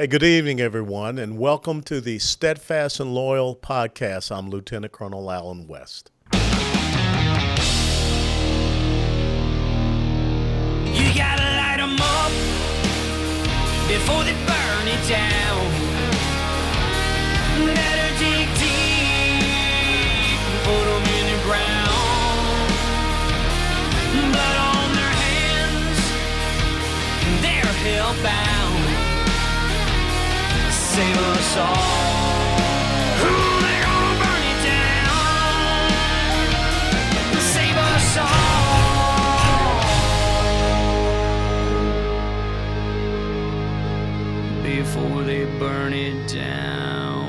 Hey, good evening, everyone, and welcome to the Steadfast and Loyal podcast. I'm Lieutenant Colonel Alan West. You gotta light 'em up before they burn it down. Better dig deep and put 'em in the ground. Blood on their hands, they're hellbound. Save us all. Ooh, they're gonna burn it down. Save us all before they burn it down.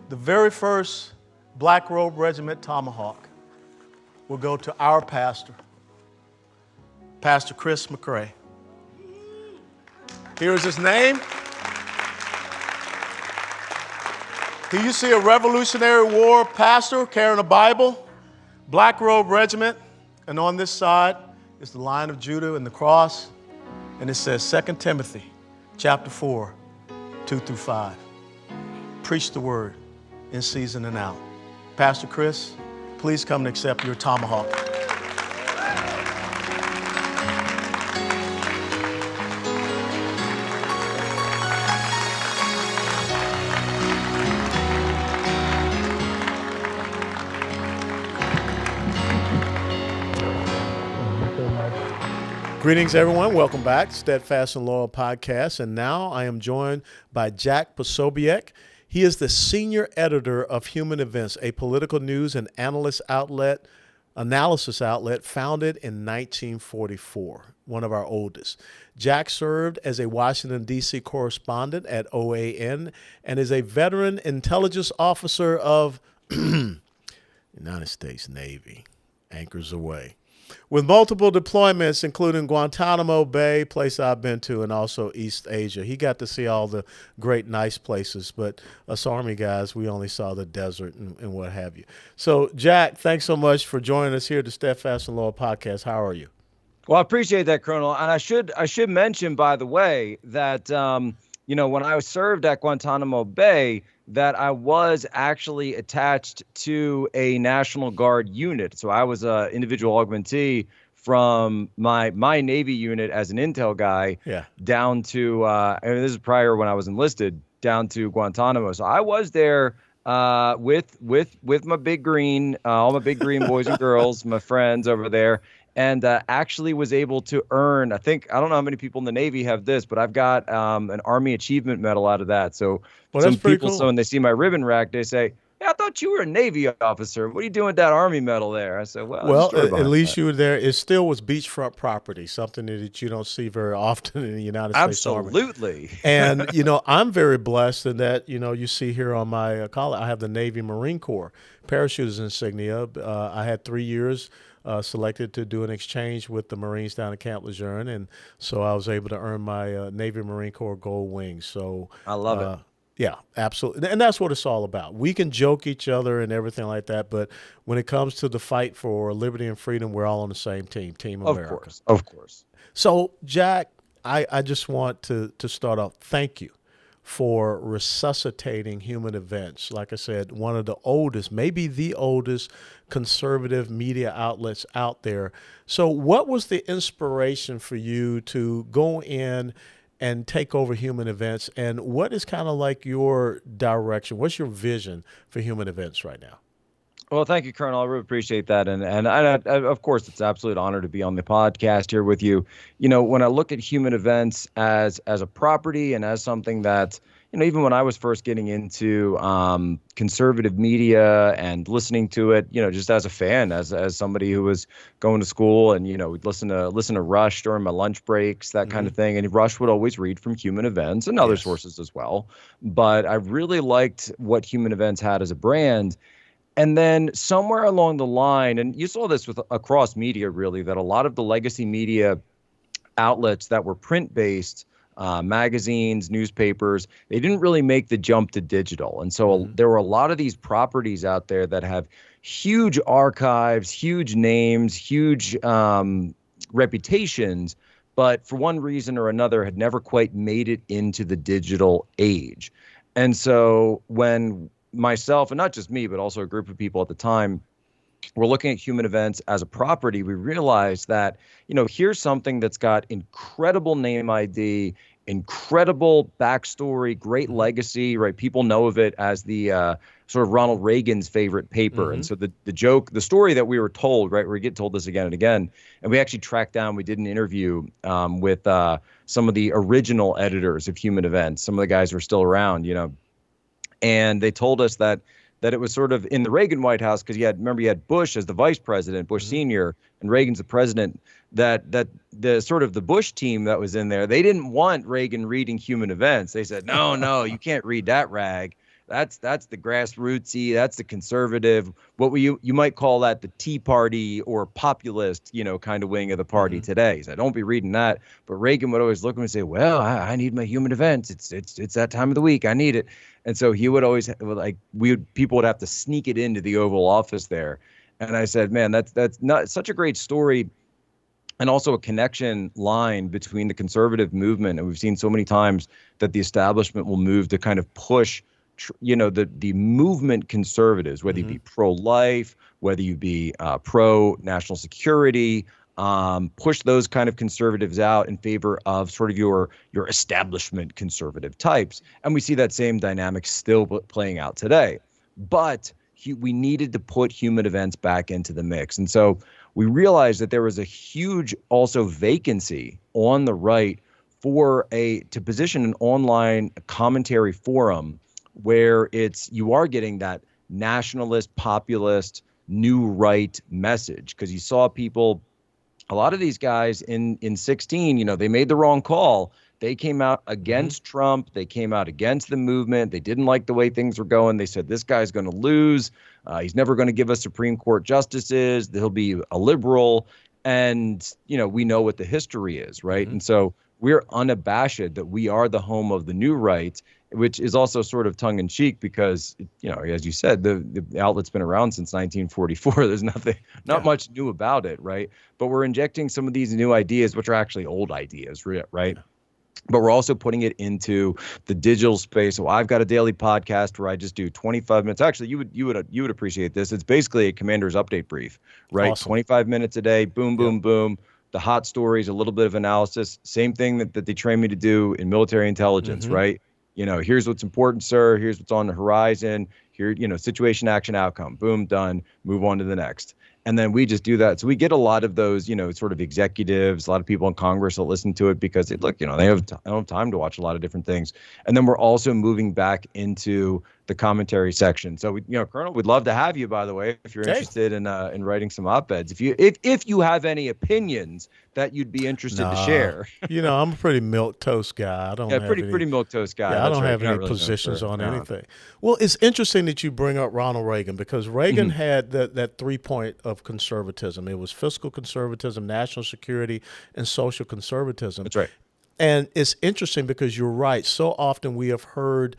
The very first Black Robe Regiment Tomahawk will go to our pastor, Pastor Chris McCrae. Here's his name. Here you see a Revolutionary War pastor carrying a Bible, Black Robe Regiment, and on this side is the Lion of Judah and the cross, and it says 2 Timothy chapter 4, 2-5. Preach the word in season and out. Pastor Chris, please come and accept your tomahawk. Greetings, everyone. Welcome back to Steadfast and Loyal podcast. And now I am joined by Jack Posobiec. He is the senior editor of Human Events, a political news and analysis outlet founded in 1944, one of our oldest. Jack served as a Washington, D.C. correspondent at OAN and is a veteran intelligence officer of United States Navy, anchors away. With multiple deployments, including Guantanamo Bay, place I've been to, and also East Asia. He got to see all the great, nice places, but us Army guys, we only saw the desert and what have you. So, Jack, thanks so much for joining us here at the Steadfast and Loyal podcast. How are you? Well, I appreciate that, Colonel. And I should mention, by the way, that, when I served at Guantanamo Bay, that I was actually attached to a National Guard unit. So I was an individual augmentee from my Navy unit as an intel guy down to, and this is prior when I was enlisted, down to Guantanamo. So I was there with my big green, all my big green boys and girls, my friends over there. And actually was able to earn, I don't know how many people in the Navy have this, but I've got an Army Achievement Medal out of that. So some people, cool. So when they see my ribbon rack, they say, "Yeah, I thought you were a Navy officer. What are you doing with that Army medal there?" I said, well, at least you were there. It still was beachfront property, something that you don't see very often in the United States Army. Absolutely. And, I'm very blessed in that, you see here on my collar, I have the Navy Marine Corps parachuters insignia. I had 3 years selected to do an exchange with the Marines down at Camp Lejeune, and so I was able to earn my Navy Marine Corps Gold Wings. So I love it. Yeah, absolutely. And that's what it's all about. We can joke each other and everything like that, but when it comes to the fight for liberty and freedom, we're all on the same team, Team America. Of course. So, Jack, I just want to start off. Thank you for resuscitating Human Events. Like I said, one of the oldest, maybe the oldest conservative media outlets out there. So what was the inspiration for you to go in and take over Human Events? And what is kind of like your direction? What's your vision for Human Events right now? Well, thank you, Colonel. I really appreciate that. And of course, it's an absolute honor to be on the podcast here with you. When I look at Human Events as a property and as something that, even when I was first getting into conservative media and listening to it, just as a fan, as somebody who was going to school and, we'd listen to Rush during my lunch breaks, that kind of thing. And Rush would always read from Human Events and other sources as well. But I really liked what Human Events had as a brand. And then somewhere along the line, and you saw this across media, really, that a lot of the legacy media outlets that were print-based, magazines, newspapers, they didn't really make the jump to digital. And so there were a lot of these properties out there that have huge archives, huge names, huge reputations, but for one reason or another had never quite made it into the digital age. And so when myself, and not just me, but also a group of people at the time, we're looking at human events as a property, we realize that, here's something that's got incredible name ID, incredible backstory, great legacy, right? People know of it as the sort of Ronald Reagan's favorite paper. And so the story that we were told, right, we get told this again and again, and we actually tracked down, we did an interview with some of the original editors of Human Events, some of the guys who are still around, and they told us that it was sort of in the Reagan White House, because you had Bush as the vice president, Bush Senior, and Reagan's the president, that the sort of the Bush team that was in there, they didn't want Reagan reading Human Events. They said, no, you can't read that rag. That's the grassrootsy, that's the conservative, you might call that the Tea Party or populist, kind of wing of the party today. So don't be reading that. But Reagan would always look at him and say, well, I need my Human Events. It's that time of the week. I need it. And so he would always people would have to sneak it into the Oval Office there. And I said, man, that's not such a great story. And also a connection line between the conservative movement. And we've seen so many times that the establishment will move to kind of push the movement conservatives, whether you be pro-life, whether you be pro-national security, push those kind of conservatives out in favor of sort of your establishment conservative types. And we see that same dynamic still playing out today. But we needed to put Human Events back into the mix. And so we realized that there was a huge also vacancy on the right to position an online commentary forum where you are getting that nationalist, populist, new right message. Because you saw people, a lot of these guys in 16, they made the wrong call. They came out against Trump. They came out against the movement. They didn't like the way things were going. They said, this guy's going to lose. He's never going to give us Supreme Court justices. He'll be a liberal. And, we know what the history is, right? And so we're unabashed that we are the home of the new right, which is also sort of tongue in cheek because, as you said, the outlet's been around since 1944. There's not much new about it, right? But we're injecting some of these new ideas, which are actually old ideas, right? But we're also putting it into the digital space. So I've got a daily podcast where I just do 25 minutes. Actually, you would appreciate this. It's basically a commander's update brief, right? Awesome. 25 minutes a day, boom, boom, boom. The hot stories, a little bit of analysis. Same thing that they train me to do in military intelligence, right? Here's what's important, sir. Here's what's on the horizon. Here, situation, action, outcome. Boom, done. Move on to the next. And then we just do that. So we get a lot of those, sort of executives, a lot of people in Congress that listen to it because they don't have time to watch a lot of different things. And then we're also moving back into the commentary section. So Colonel, we'd love to have you, by the way, if you're interested in writing some op-eds. If you have any opinions that you'd be interested to share. I'm a pretty milquetoast guy. I don't have pretty milquetoast guy. Yeah, I don't have any really positions on anything. Well, it's interesting that you bring up Ronald Reagan because Reagan had that 3-point of conservatism. It was fiscal conservatism, national security, and social conservatism. That's right. And it's interesting because you're right. So often we have heard,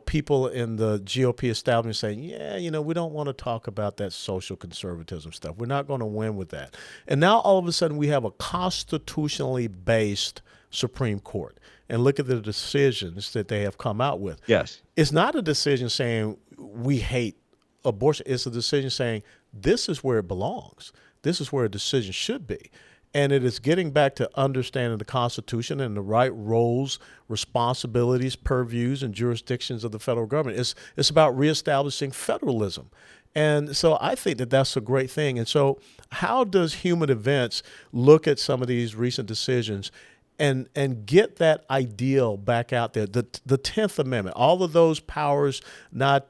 people in the GOP establishment saying, we don't want to talk about that social conservatism stuff. We're not going to win with that. And now all of a sudden we have a constitutionally based Supreme Court. And look at the decisions that they have come out with. Yes. It's not a decision saying we hate abortion. It's a decision saying this is where it belongs. This is where a decision should be. And it is getting back to understanding the Constitution and the right roles, responsibilities, purviews, and jurisdictions of the federal government. It's about reestablishing federalism. And so I think that that's a great thing. And so how does Human Events look at some of these recent decisions and get that ideal back out there? The 10th Amendment, all of those powers not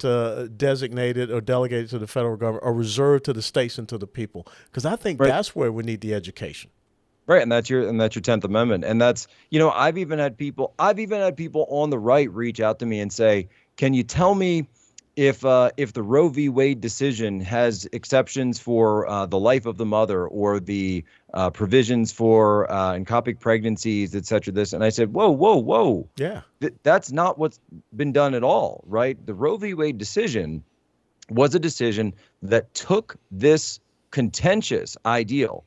designated or delegated to the federal government are reserved to the states and to the people. Because I think that's where we need the education. Right, and that's your 10th Amendment, and that's I've even had people on the right reach out to me and say, "Can you tell me if the Roe v. Wade decision has exceptions for the life of the mother or the provisions for ectopic pregnancies, et cetera?" This, and I said, "Whoa, yeah, that's not what's been done at all, right? The Roe v. Wade decision was a decision that took this contentious ideal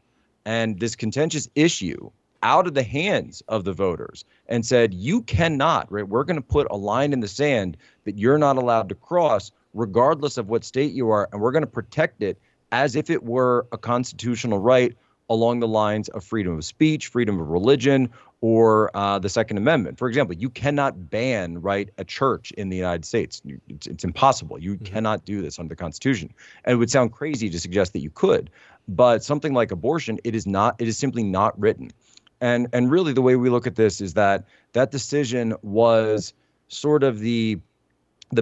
and this contentious issue out of the hands of the voters and said, you cannot, right? We're going to put a line in the sand that you're not allowed to cross, regardless of what state you are. And we're going to protect it as if it were a constitutional right along the lines of freedom of speech, freedom of religion, or the Second Amendment. For example, you cannot ban, right, a church in the United States. It's impossible. You cannot do this under the Constitution. And it would sound crazy to suggest that you could. But something like abortion, it is simply not written. And really the way we look at this is that decision was sort of the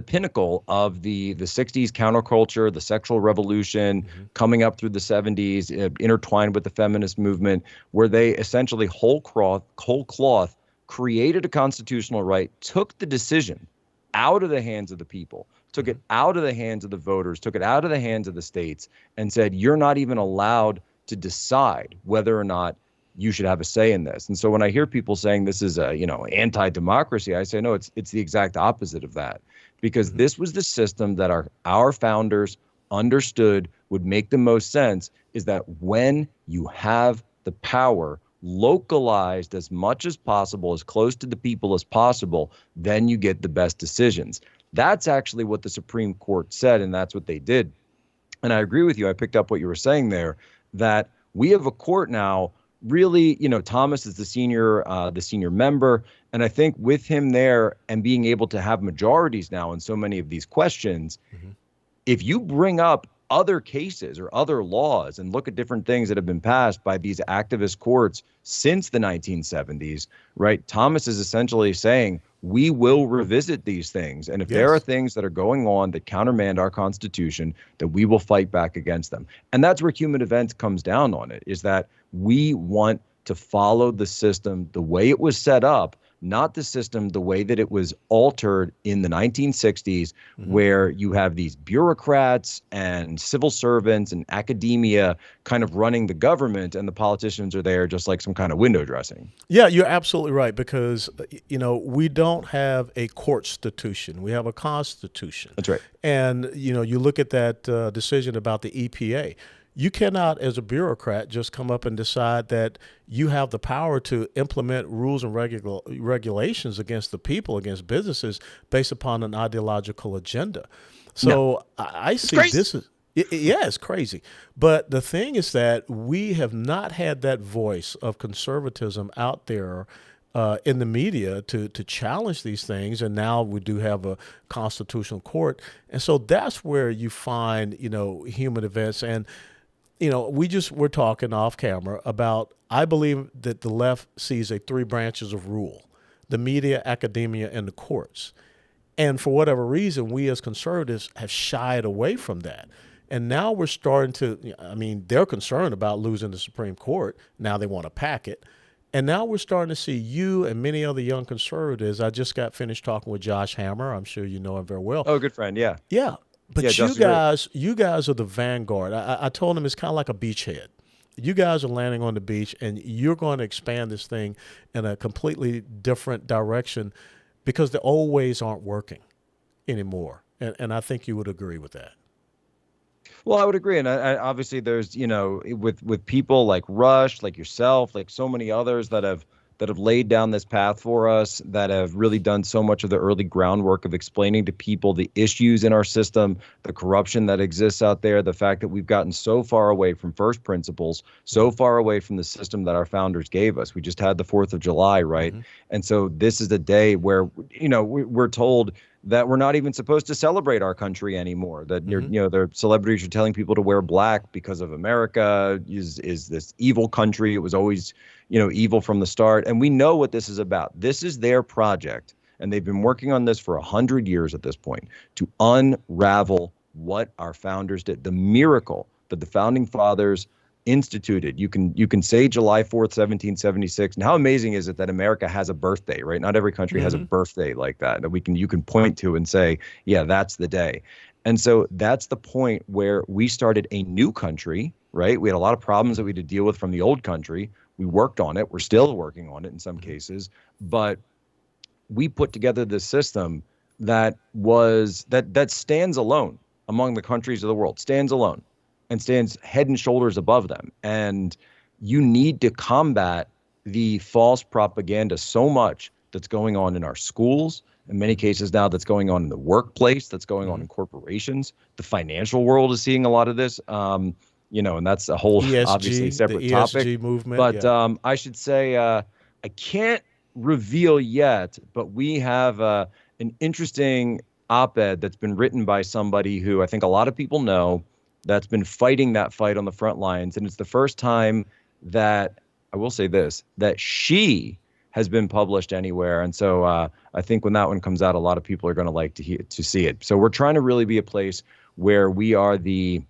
pinnacle of the 60s counterculture, the sexual revolution, coming up through the 70s, intertwined with the feminist movement, where they essentially whole cloth created a constitutional right, took the decision out of the hands of the people, took it out of the hands of the voters, took it out of the hands of the states, and said, you're not even allowed to decide whether or not you should have a say in this. And so when I hear people saying this is a, anti-democracy, I say, no, it's the exact opposite of that. Because this was the system that our founders understood would make the most sense, is that when you have the power localized as much as possible, as close to the people as possible, then you get the best decisions. That's actually what the Supreme Court said, and that's what they did. And I agree with you. I picked up what you were saying there, that we have a court now. Really, Thomas is the senior member. And I think with him there and being able to have majorities now in so many of these questions, if you bring up other cases or other laws and look at different things that have been passed by these activist courts since the 1970s, right? Thomas is essentially saying, we will revisit these things. And if there are things that are going on that countermand our Constitution, that we will fight back against them. And that's where Human Events comes down on it, is that we want to follow the system the way it was set up, not the system the way that it was altered in the 1960s, where you have these bureaucrats and civil servants and academia kind of running the government, and the politicians are there just like some kind of window dressing. Yeah, you're absolutely right, because, we don't have a court institution. We have a constitution. That's right. And, you look at that decision about the EPA. You cannot, as a bureaucrat, just come up and decide that you have the power to implement rules and regulations against the people, against businesses, based upon an ideological agenda. So I see this is, it's crazy. But the thing is that we have not had that voice of conservatism out there in the media to challenge these things. And now we do have a constitutional court. And so that's where you find, Human Events. And we're talking off camera about, I believe that the left sees a three branches of rule: the media, academia, and the courts. And for whatever reason, we as conservatives have shied away from that. And now we're starting to, they're concerned about losing the Supreme Court. Now they want to pack it. And now we're starting to see you and many other young conservatives. I just got finished talking with Josh Hammer. I'm sure you know him very well. Oh, good friend. Yeah. Yeah. But you guys are the vanguard. I told him it's kind of like a beachhead. You guys are landing on the beach, and you're going to expand this thing in a completely different direction, because the old ways aren't working anymore. And I think you would agree with that. Well, I would agree. And I obviously there's, with people like Rush, like yourself, like so many others that have laid down this path for us, that have really done so much of the early groundwork of explaining to people the issues in our system, the corruption that exists out there, the fact that we've gotten so far away from first principles, so far away from the system that our founders gave us. We just had the 4th of July, right? And so this is a day where, we're told that we're not even supposed to celebrate our country anymore, that the celebrities are telling people to wear black because of America is this evil country. It was always, evil from the start. And we know what this is about. This is their project. And they've been working on this for 100 years at this point, to unravel what our founders did, the miracle that the founding fathers instituted. You can say July 4th, 1776. And how amazing is it that America has a birthday, right? Not every country has a birthday like that you can point to and say, yeah, that's the day. And so that's the point where we started a new country, right? We had a lot of problems that we had to deal with from the old country. We worked on it. We're still working on it in some cases, but we put together this system that stands alone among the countries of the world, stands alone, and stands head and shoulders above them. And you need to combat the false propaganda so much that's going on in our schools, in many cases now that's going on in the workplace, that's going on in corporations. The financial world is seeing a lot of this, and that's a whole obviously ESG, the separate topic. ESG movement. But Yeah. I should say I can't reveal yet, but we have an interesting op-ed that's been written by somebody who I think a lot of people know that's been fighting that fight on the front lines. And it's the first time that, I will say this, that she has been published anywhere. And so I think when that one comes out, a lot of people are going to like to see it. So we're trying to really be a place where we're the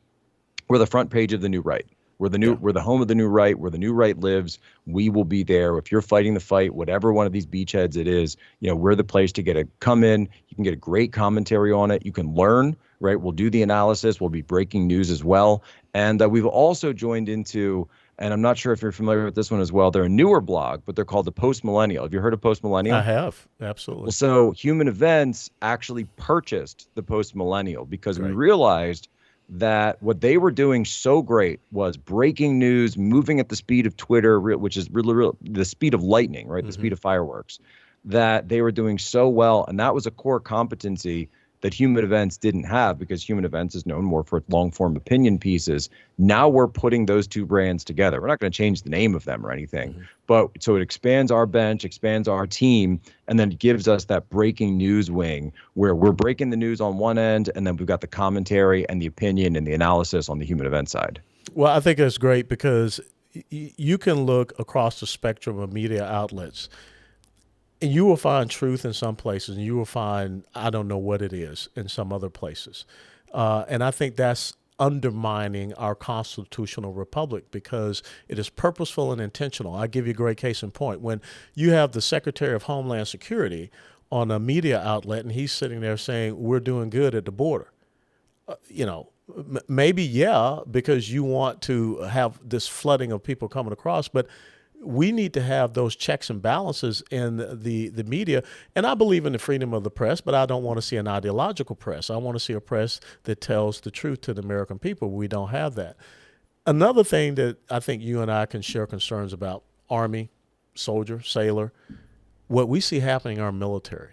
front page of the new right. We're the home of the new right, where the new right lives. We will be there. If you're fighting the fight, whatever one of these beachheads it is, we're the place to come in. You can get a great commentary on it. You can learn, right? We'll do the analysis. We'll be breaking news as well. And we've also joined into, and I'm not sure if you're familiar with this one as well, they're a newer blog, but they're called the Post Millennial. Have you heard of Post Millennial? I have, absolutely. Well, so Human Events actually purchased the Post Millennial because we realized that what they were doing so great was breaking news, moving at the speed of Twitter, which is really the speed of lightning, right? The speed of fireworks, that they were doing so well. And that was a core competency that Human Events didn't have, because Human Events is known more for its long form opinion pieces. Now we're putting those two brands together. We're not going to change the name of them or anything, but so it expands our bench, expands our team, and then gives us that breaking news wing where we're breaking the news on one end, and then we've got the commentary and the opinion and the analysis on the Human Event side. Well, I think that's great because you can look across the spectrum of media outlets, and you will find truth in some places, and you will find, I don't know what it is, in some other places. And I think that's undermining our constitutional republic, because it is purposeful and intentional. I'll give you a great case in point. When you have the Secretary of Homeland Security on a media outlet, and he's sitting there saying, we're doing good at the border. Maybe, because you want to have this flooding of people coming across, but we need to have those checks and balances in the media. And I believe in the freedom of the press, but I don't want to see an ideological press. I want to see a press that tells the truth to the American people. We don't have that. Another thing that I think you and I can share concerns about, Army, soldier, sailor, what we see happening in our military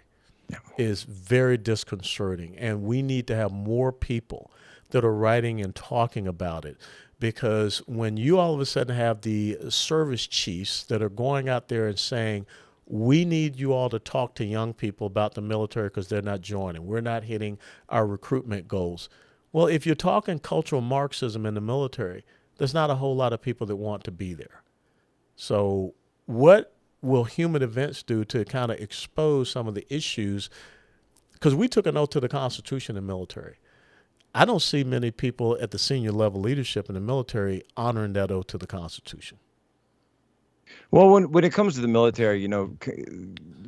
is very disconcerting. And we need to have more people that are writing and talking about it. Because when you all of a sudden have the service chiefs that are going out there and saying, we need you all to talk to young people about the military because they're not joining, we're not hitting our recruitment goals. Well, if you're talking cultural Marxism in the military, there's not a whole lot of people that want to be there. So what will Human Events do to kind of expose some of the issues? Because we took an oath to the Constitution in the military. I don't see many people at the senior level leadership in the military honoring that oath to the Constitution. Well, when it comes to the military,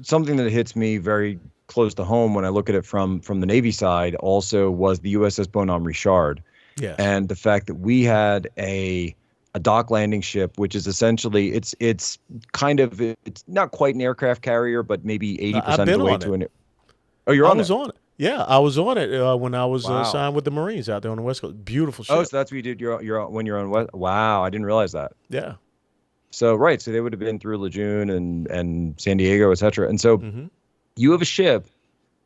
something that hits me very close to home when I look at it from the Navy side also was the USS Bonhomme Richard. Yes. And the fact that we had a dock landing ship, which is essentially it's not quite an aircraft carrier, but maybe 80% of the way to an. Oh, you're on it. I was on it. Yeah, I was on it when I was signed with the Marines out there on the West Coast. Beautiful ship. Oh, so that's what you did. You're when you're on West. Wow, I didn't realize that. Yeah. So so they would have been through Lejeune and San Diego, et cetera. And so you have a ship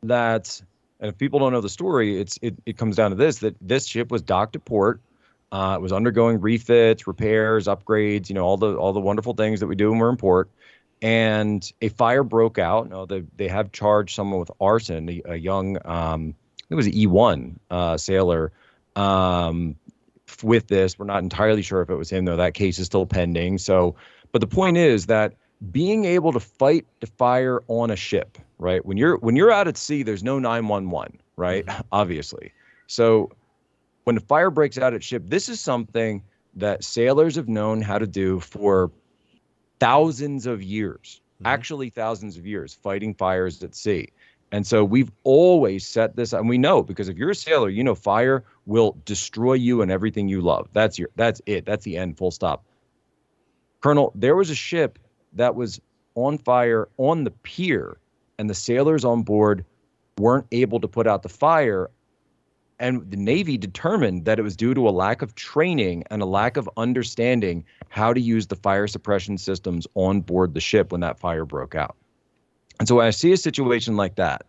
and if people don't know the story, it comes down to that this ship was docked at port. It was undergoing refits, repairs, upgrades, all the wonderful things that we do when we're in port. And a fire broke out. No, they have charged someone with arson, a young, it was an E1 sailor with this. We're not entirely sure if it was him, though. That case is still pending. So, but the point is that being able to fight the fire on a ship, right? When you're out at sea, there's no 911, right? Obviously. So when the fire breaks out at ship, this is something that sailors have known how to do for thousands of years, actually thousands of years, fighting fires at sea. And so we've always set this, and we know, because if you're a sailor, fire will destroy you and everything you love. That's it. That's the end, full stop. Colonel, there was a ship that was on fire on the pier, and the sailors on board weren't able to put out the fire. and the Navy determined that it was due to a lack of training and a lack of understanding how to use the fire suppression systems on board the ship when that fire broke out. And so when I see a situation like that,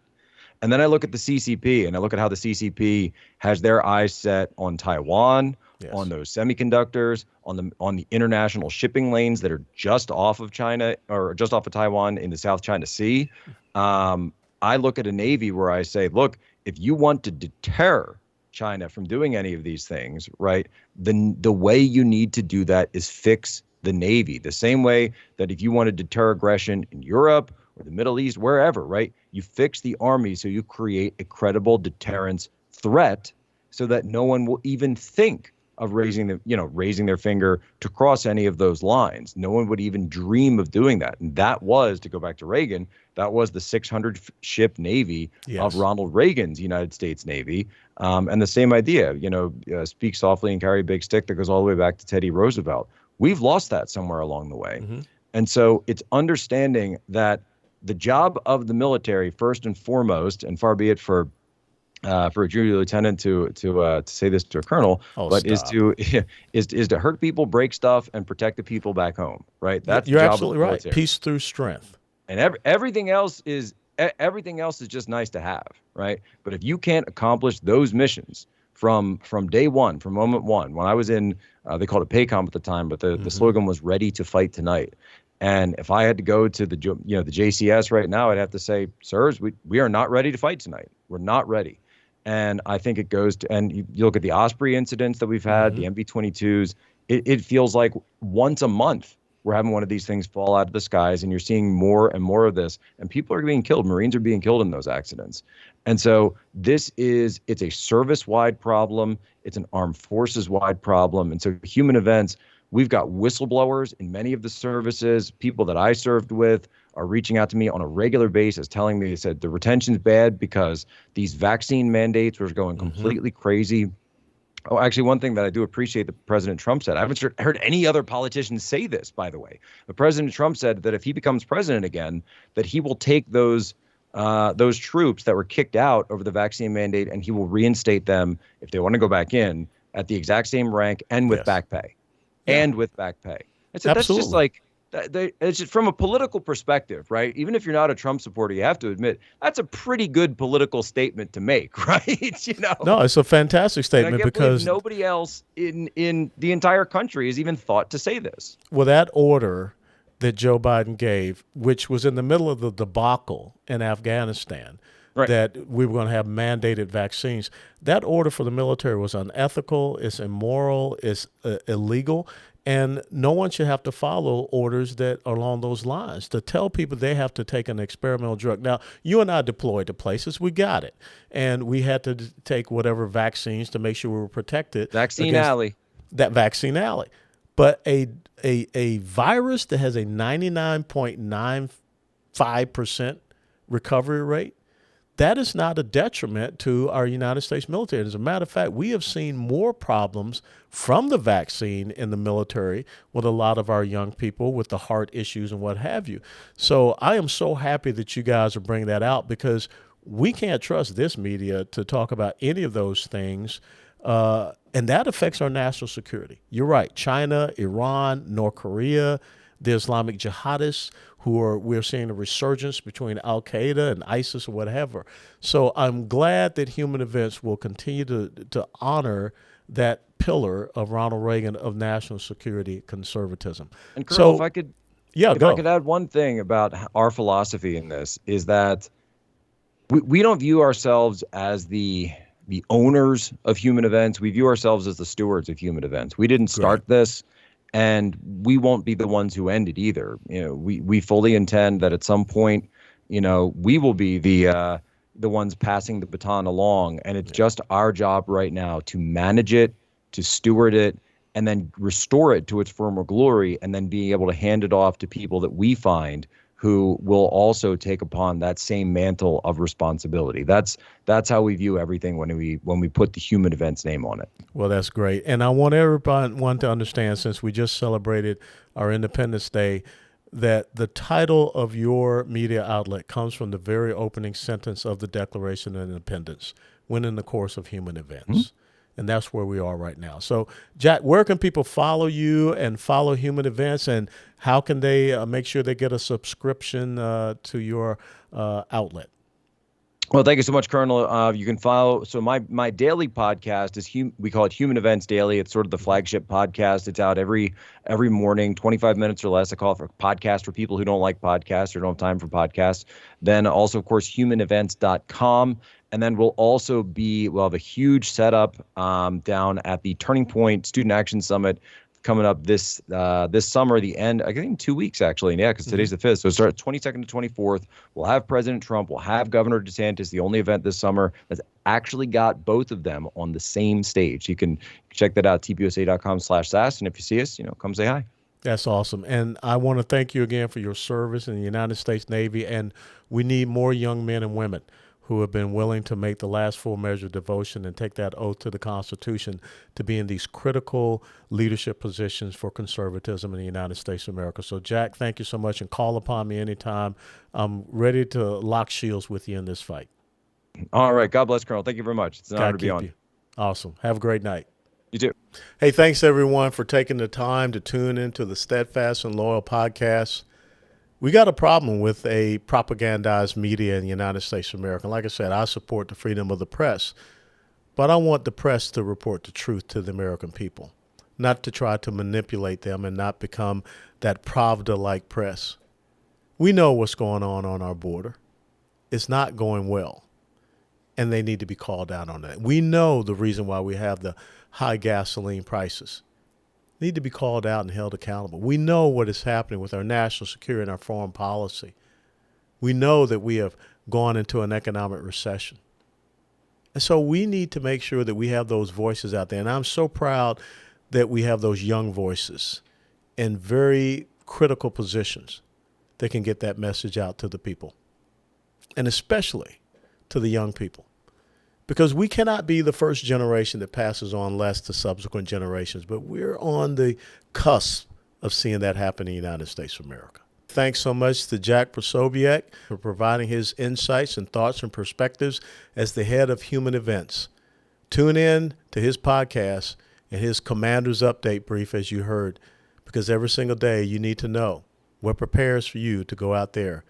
and then I look at the CCP and I look at how the CCP has their eyes set on Taiwan, on those semiconductors, on the international shipping lanes that are just off of China or just off of Taiwan in the South China Sea. I look at a Navy where I say, look, if you want to deter China from doing any of these things, right, then the way you need to do that is fix the Navy. The same way that if you want to deter aggression in Europe or the Middle East, wherever, right, you fix the Army so you create a credible deterrence threat so that no one will even think of raising their finger to cross any of those lines. No one would even dream of doing that. And that was, to go back to Reagan, that was the 600 ship Navy of Ronald Reagan's United States Navy. And the same idea, speak softly and carry a big stick, that goes all the way back to Teddy Roosevelt. We've lost that somewhere along the way. Mm-hmm. And so it's understanding that the job of the military, first and foremost, and far be it for a junior lieutenant to say this to a colonel, is to hurt people, break stuff, and protect the people back home. Right? That's you're the job absolutely of the right. military. Peace through strength. And everything else is just nice to have, right? But if you can't accomplish those missions from day one, from moment one, when I was in, they called it PACOM at the time, but the slogan was "Ready to Fight Tonight." And if I had to go to the JCS right now, I'd have to say, sirs, we are not ready to fight tonight. We're not ready. And I think it goes to, and you look at the Osprey incidents that we've had, the MV-22s, it feels like once a month we're having one of these things fall out of the skies, and you're seeing more and more of this, and people are being killed. Marines are being killed in those accidents. And so it's a service-wide problem. It's an armed forces-wide problem. And so human events, we've got whistleblowers in many of the services. People that I served with are reaching out to me on a regular basis, telling me, they said, the retention's bad because these vaccine mandates were going completely crazy. Oh, actually, one thing that I do appreciate that President Trump said, I haven't heard any other politician say this, by the way. But President Trump said that if he becomes president again, that he will take those troops that were kicked out over the vaccine mandate, and he will reinstate them, if they want to go back in, at the exact same rank and with back pay. And with back pay. I said, that's just like, it's just from a political perspective, right? Even if you're not a Trump supporter, you have to admit that's a pretty good political statement to make, right? No, it's a fantastic statement because nobody else in the entire country has even thought to say this. Well, that order that Joe Biden gave, which was in the middle of the debacle in Afghanistan, that we were going to have mandated vaccines. That order for the military was unethical, it's immoral, it's illegal, and no one should have to follow orders that are along those lines. To tell people they have to take an experimental drug. Now, you and I deployed to places, we got it, and we had to take whatever vaccines to make sure we were protected. Vaccine alley. That vaccine alley. But a virus that has a 99.95% recovery rate, that is not a detriment to our United States military. As a matter of fact, we have seen more problems from the vaccine in the military with a lot of our young people with the heart issues and what have you. So I am so happy that you guys are bringing that out, because we can't trust this media to talk about any of those things. And that affects our national security. You're right. China, Iran, North Korea, the Islamic jihadists we're seeing a resurgence between Al-Qaeda and ISIS or whatever. So I'm glad that human events will continue to honor that pillar of Ronald Reagan of national security conservatism. And Colonel, if I could add one thing about our philosophy in this, is that we don't view ourselves as the owners of human events. We view ourselves as the stewards of human events. We didn't start this, and we won't be the ones who end it either. We fully intend that at some point, we will be the ones passing the baton along, and it's just our job right now to manage it, to steward it, and then restore it to its former glory, and then being able to hand it off to people that we find who will also take upon that same mantle of responsibility. That's how we view everything when we put the human events name on it. Well, that's great. And I want everyone to understand, since we just celebrated our Independence Day, that the title of your media outlet comes from the very opening sentence of the Declaration of Independence, when in the course of human events. Mm-hmm. And that's where we are right now. So, Jack, where can people follow you and follow Human Events, and how can they make sure they get a subscription to your outlet? Well, thank you so much, Colonel. You can follow. So my daily podcast is we call it Human Events Daily. It's sort of the flagship podcast. It's out every morning, 25 minutes or less. I call it a podcast for people who don't like podcasts or don't have time for podcasts. Then also, of course, humanevents.com. And then we'll have a huge setup down at the Turning Point Student Action Summit coming up this summer, the end, I think in 2 weeks, actually. Yeah, because today's the 5th. So it starts 22nd to 24th. We'll have President Trump. We'll have Governor DeSantis, the only event this summer that's actually got both of them on the same stage. You can check that out, tpusa.com/SAS. And if you see us, come say hi. That's awesome. And I want to thank you again for your service in the United States Navy. And we need more young men and women who have been willing to make the last full measure of devotion and take that oath to the Constitution to be in these critical leadership positions for conservatism in the United States of America. So, Jack, thank you so much, and call upon me anytime. I'm ready to lock shields with you in this fight. All right. God bless, Colonel. Thank you very much. It's an honor to be on. Awesome. Have a great night. You too. Hey, thanks, everyone, for taking the time to tune into the Steadfast and Loyal podcast. We got a problem with a propagandized media in the United States of America. Like I said, I support the freedom of the press, but I want the press to report the truth to the American people, not to try to manipulate them and not become that Pravda-like press. We know what's going on our border. It's not going well, and they need to be called out on that. We know the reason why we have the high gasoline prices. Need to be called out and held accountable. We know what is happening with our national security and our foreign policy. We know that we have gone into an economic recession. And so we need to make sure that we have those voices out there. And I'm so proud that we have those young voices in very critical positions that can get that message out to the people, and especially to the young people. Because we cannot be the first generation that passes on less to subsequent generations, but we're on the cusp of seeing that happen in the United States of America. Thanks so much to Jack Posobiec for providing his insights and thoughts and perspectives as the head of Human Events. Tune in to his podcast and his Commander's Update brief, as you heard, because every single day you need to know what prepares for you to go out there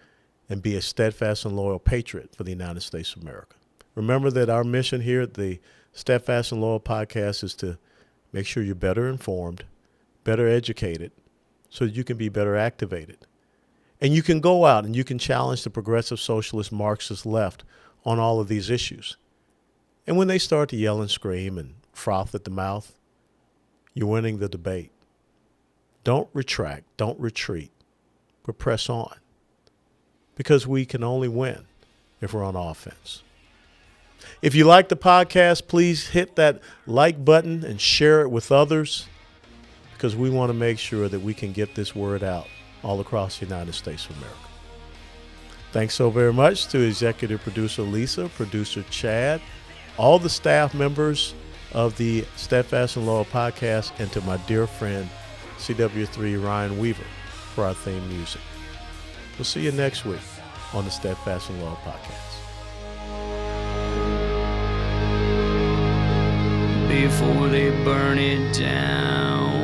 and be a steadfast and loyal patriot for the United States of America. Remember that our mission here at the Steadfast and Loyal podcast is to make sure you're better informed, better educated, so that you can be better activated. And you can go out and you can challenge the progressive socialist Marxist left on all of these issues. And when they start to yell and scream and froth at the mouth, you're winning the debate. Don't retract, don't retreat, but press on. Because we can only win if we're on offense. If you like the podcast, please hit that like button and share it with others, because we want to make sure that we can get this word out all across the United States of America. Thanks so very much to executive producer Lisa, producer Chad, all the staff members of the Steadfast and Loyal podcast, and to my dear friend CW3 Ryan Weaver for our theme music. We'll see you next week on the Steadfast and Loyal podcast. Before they burn it down.